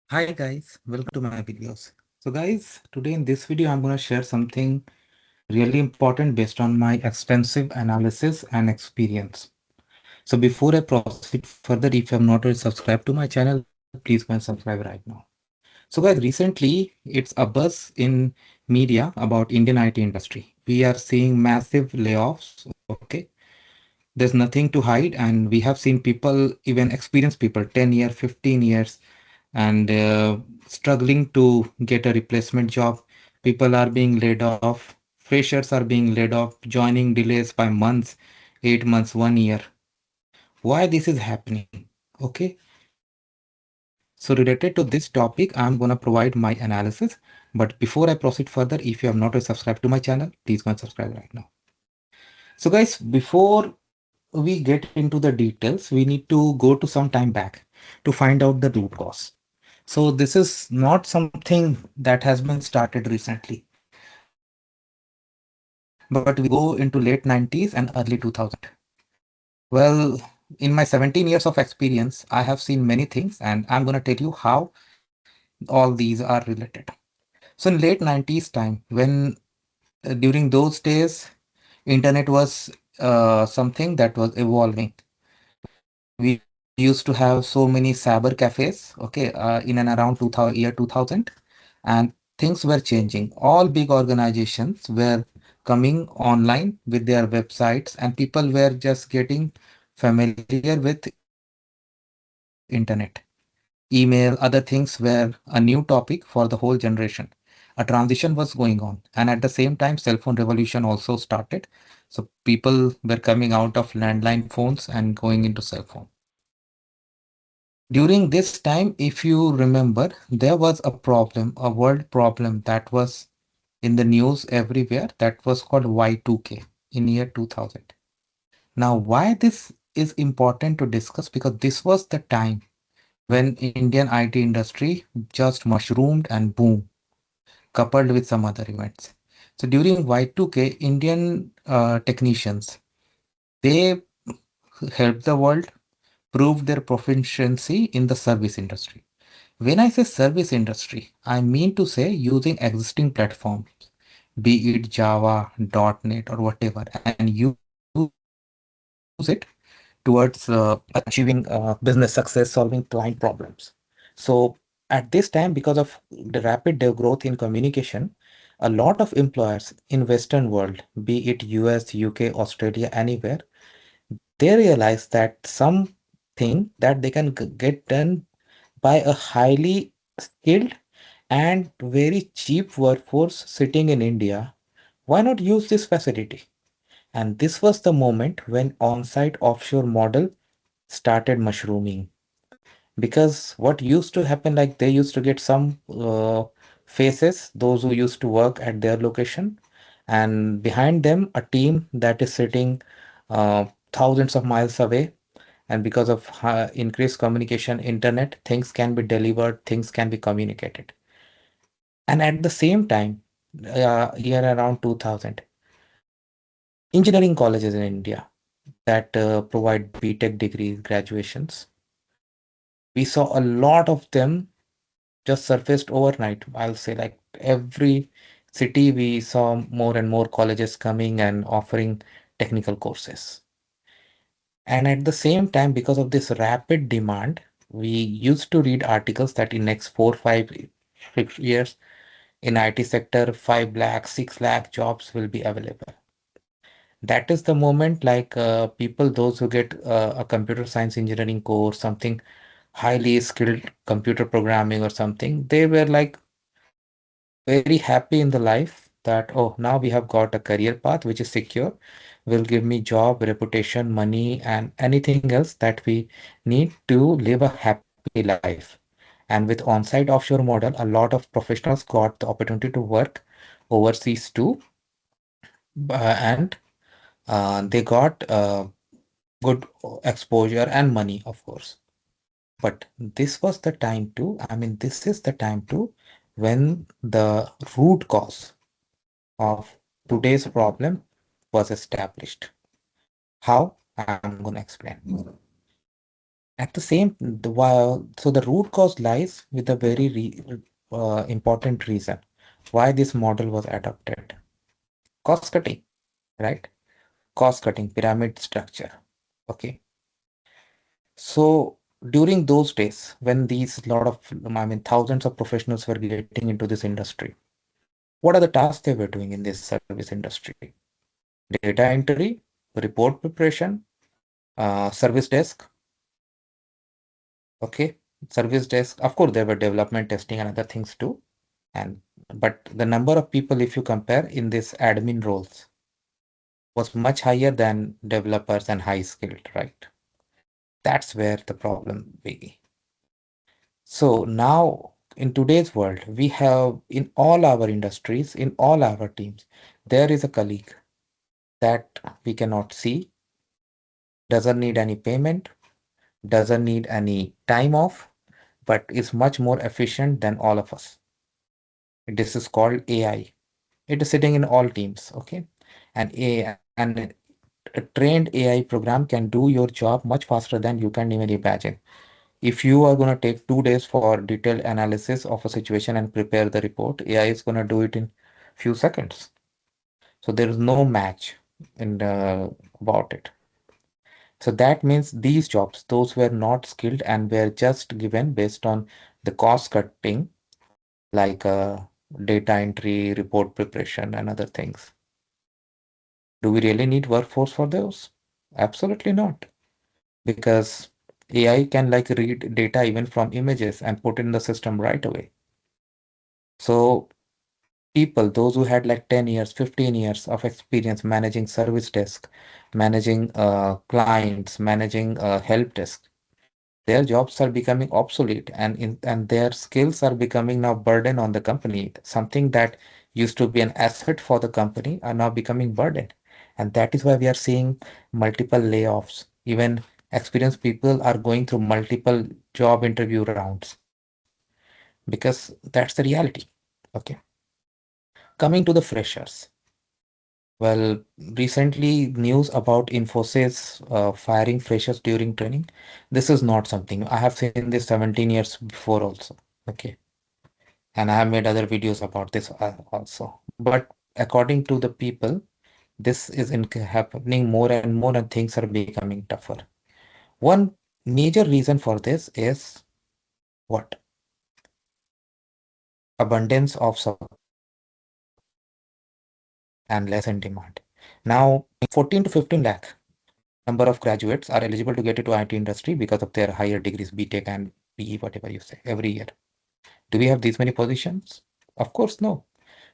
Hi guys, welcome to my videos. So guys, today in this video I'm going to share something really important based on my extensive analysis and experience. So before I proceed further, if you have not already subscribed to my channel, please go and subscribe right now. So guys, recently it's a buzz in media about Indian IT industry. We are seeing massive layoffs, okay? There's nothing to hide, and we have seen people, even experienced people, 10 years, 15 years, and struggling to get a replacement job. People are being laid off. Freshers are being laid off. Joining delays by months, 8 months, 1 year. Why this is happening? Okay. So related to this topic, I'm gonna provide my analysis. But before I proceed further, if you have not already subscribed to my channel, please go and subscribe right now. So guys, before we get into the details, we need to go to some time back to find out the root cause. So this is not something that has been started recently, but we need to go into late 90s and early 2000. Well, in my 17 years of experience, I have seen many things, and I'm going to tell you how all these are related. So in late 90s time, when during those days, internet was something that was evolving. We used to have so many cyber cafes, okay, in and around 2000, year 2000, and things were changing. All big organizations were coming online with their websites, and people were just getting familiar with internet. Email, other things were a new topic for the whole generation. A transition was going on, and at the same time, cell phone revolution also started. So people were coming out of landline phones and going into cell phone. During this time, if you remember, there was a problem, a world problem that was in the news everywhere, that was called Y2K in year 2000. Now, why this is important to discuss? Because this was the time when Indian IT industry just mushroomed and boom, coupled with some other events. So during Y2K, Indian technicians, they helped the world prove their proficiency in the service industry. When I say service industry, I mean to say using existing platforms, be it Java, .NET, or whatever, and use it towards achieving business success, solving client problems. So at this time, because of the rapid growth in communication, a lot of employers in Western world, be it US, UK, Australia, anywhere, they realize that something that they can get done by a highly skilled and very cheap workforce sitting in India, why not use this facility? And this was the moment when on-site offshore model started mushrooming. Because what used to happen, like they used to get some faces, those who used to work at their location, and behind them a team that is sitting thousands of miles away. And because of increased communication, internet, things can be delivered, things can be communicated. And at the same time, year around 2000, engineering colleges in India that provide BTech degrees, graduations, we saw a lot of them just surfaced overnight. I'll say like every city we saw more and more colleges coming and offering technical courses. And at the same time, because of this rapid demand, we used to read articles that in next 4, 5, 6 years in IT sector, 5 lakh, 6 lakh jobs will be available. That is the moment like people, those who get a computer science engineering course, something highly skilled computer programming or something, they were like very happy in the life that, oh, now we have got a career path which is secure, will give me job, reputation, money, and anything else that we need to live a happy life. And with on-site offshore model, a lot of professionals got the opportunity to work overseas too, and they got good exposure and money, of course. But this was the time too, I mean, this is the time too when the root cause of today's problem was established. How? I'm going to explain. At the same, while so the root cause lies with a very important reason why this model was adopted. Cost cutting, right? Cost cutting, pyramid structure. Okay. So during those days when these lot of, I mean, thousands of professionals were getting into this industry, what are the tasks they were doing in this service industry? Data entry, report preparation, service desk. Okay. Service desk. Of course, there were development, testing, and other things too. And but the number of people, if you compare in this admin roles, was much higher than developers and high skilled, right? That's where the problem be. So now in today's world, we have in all our industries, in all our teams, there is a colleague that we cannot see, doesn't need any payment, doesn't need any time off, but is much more efficient than all of us. This is called AI. It is sitting in all teams, okay? And a trained AI program can do your job much faster than you can even imagine. If you are going to take 2 days for detailed analysis of a situation and prepare the report, AI is going to do it in few seconds. So there is no match in about it. So that means these jobs, those were not skilled and were just given based on the cost cutting, like data entry, report preparation, and other things. Do we really need workforce for those? Absolutely not, because AI can like read data even from images and put in the system right away. So people, those who had like 10 years, 15 years of experience managing service desk, managing clients, managing help desk, their jobs are becoming obsolete and their skills are becoming now burden on the company. Something that used to be an asset for the company are now becoming burden. And that is why we are seeing multiple layoffs. Even experienced people are going through multiple job interview rounds because that's the reality. Okay. Coming to the freshers. Well, recently news about Infosys firing freshers during training. This is not something I have seen this 17 years before also. Okay. And I have made other videos about this also. But according to the people, this is happening more and more and things are becoming tougher. One major reason for this is what? Abundance of supply and less in demand. Now, 14 to 15 lakh number of graduates are eligible to get into IT industry because of their higher degrees, BTech and PE, whatever you say, every year. Do we have these many positions? Of course, no.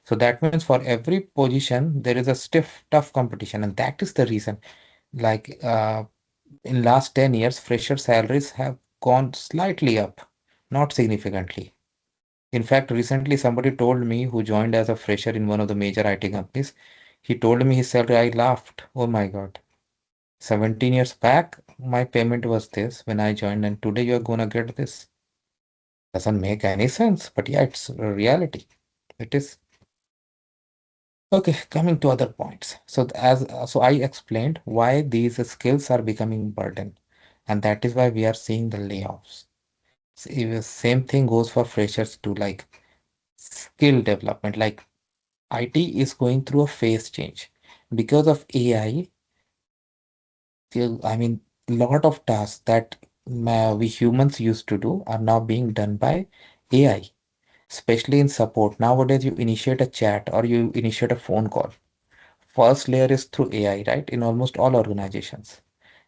So that means for every position, there is a stiff, tough competition. And that is the reason, like in last 10 years, fresher salaries have gone slightly up, not significantly. In fact, recently somebody told me who joined as a fresher in one of the major IT companies, he told me his salary, I laughed. Oh my God. 17 years back, my payment was this when I joined, and today you're gonna get this. Doesn't make any sense, but yeah, it's a reality. It is. Okay, coming to other points. So I explained why these skills are becoming burden, and that is why we are seeing the layoffs. Same thing goes for freshers too, like skill development. Like IT is going through a phase change because of AI. I mean, lot of tasks that we humans used to do are now being done by AI, especially in support. Nowadays, you initiate a chat or you initiate a phone call. First layer is through AI, right? In almost all organizations.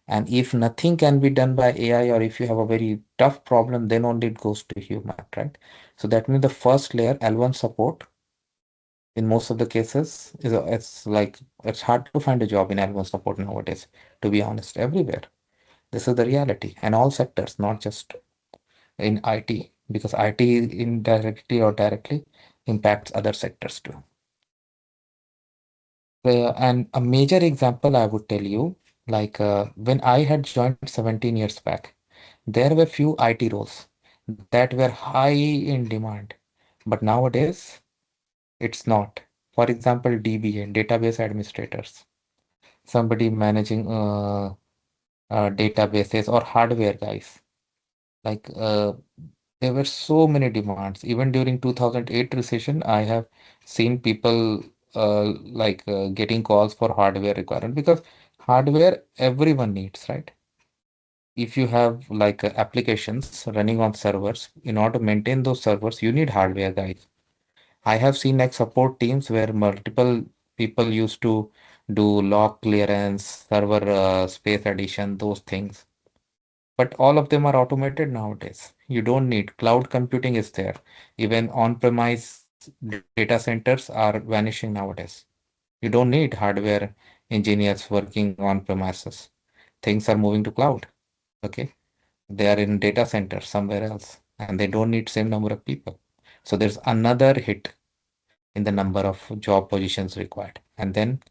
And if nothing can be done by AI or if you have a very tough problem, then only it goes to human, right? So that means the first layer, L1 support, in most of the cases, it's like it's hard to find a job in L1 support nowadays, to be honest, everywhere. This is the reality, and all sectors, not just in IT, because IT indirectly or directly impacts other sectors too. And a major example I would tell you, like when I had joined 17 years back, there were few IT roles that were high in demand, but nowadays it's not. For example, DBA, database administrators, somebody managing databases or hardware guys. Like there were so many demands. Even during 2008 recession, I have seen people getting calls for hardware requirement because hardware everyone needs, right? If you have applications running on servers, in order to maintain those servers, you need hardware, guys. I have seen like support teams where multiple people used to do log clearance, server space addition, those things. But all of them are automated nowadays. You don't need cloud computing is there. Even on-premise data centers are vanishing nowadays. You don't need hardware engineers working on premises. Things are moving to cloud. Okay. They are in data center somewhere else and they don't need same number of people. So there's another hit in the number of job positions required. And then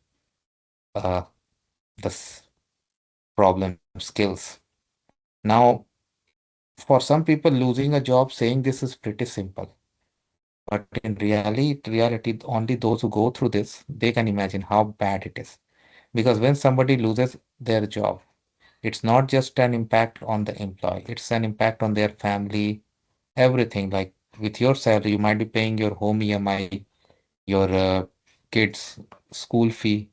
uh, the problem skills. Now, for some people, losing a job saying this is pretty simple. But in reality, only those who go through this, they can imagine how bad it is. Because when somebody loses their job, it's not just an impact on the employee, it's an impact on their family, everything. Like with your salary, you might be paying your home EMI, your kids' school fee,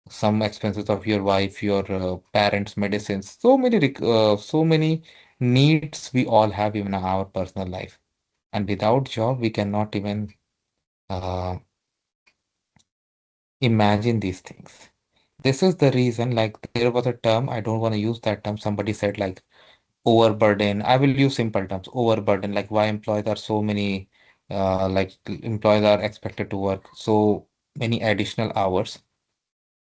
some expenses of your wife, your parents' medicines, so many needs we all have even in our personal life. And without job, we cannot even uh, imagine these things. This is the reason, like there was a term, I don't want to use that term. Somebody said like overburden. I will use simple terms, overburden, like why employees are so many, employees are expected to work so many additional hours.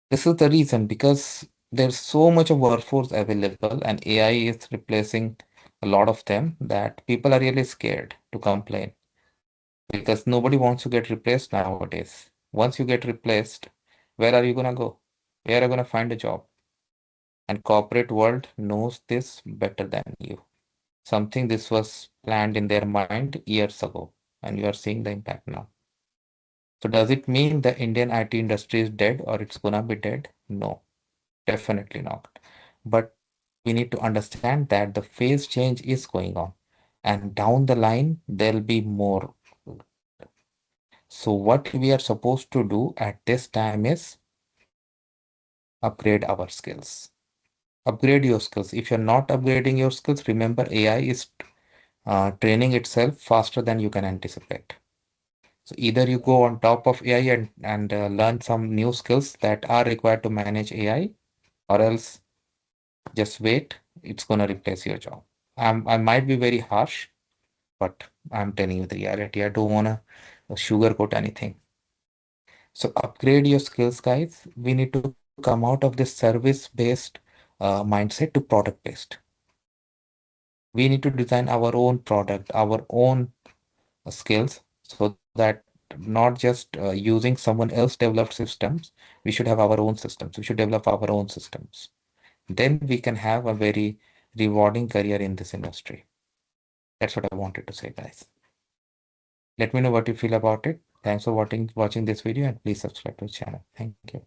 This is the reason because there's so much of workforce available and AI is replacing a lot of them that people are really scared to complain because nobody wants to get replaced nowadays. Once you get replaced, where are you gonna go? Where are you gonna find a job? And corporate world knows this better than you. Something this was planned in their mind years ago, and you are seeing the impact now. So does it mean the Indian IT industry is dead or it's gonna be dead? No, definitely not. But we need to understand that the phase change is going on, and down the line there'll be more. So what we are supposed to do at this time is upgrade our skills. Upgrade your skills. If you're not upgrading your skills, remember AI is training itself faster than you can anticipate. So either you go on top of AI and learn some new skills that are required to manage AI, or else just wait. It's gonna replace your job. I might be very harsh, but I'm telling you the reality. I don't wanna sugarcoat anything. So upgrade your skills, guys. We need to come out of this service-based mindset to product-based. We need to design our own product, our own skills, so that not just using someone else developed systems, we should have our own systems. We should develop our own systems. Then we can have a very rewarding career in this industry. That's what I wanted to say, guys. Let me know what you feel about it. Thanks for watching this video and please subscribe to the channel. Thank you.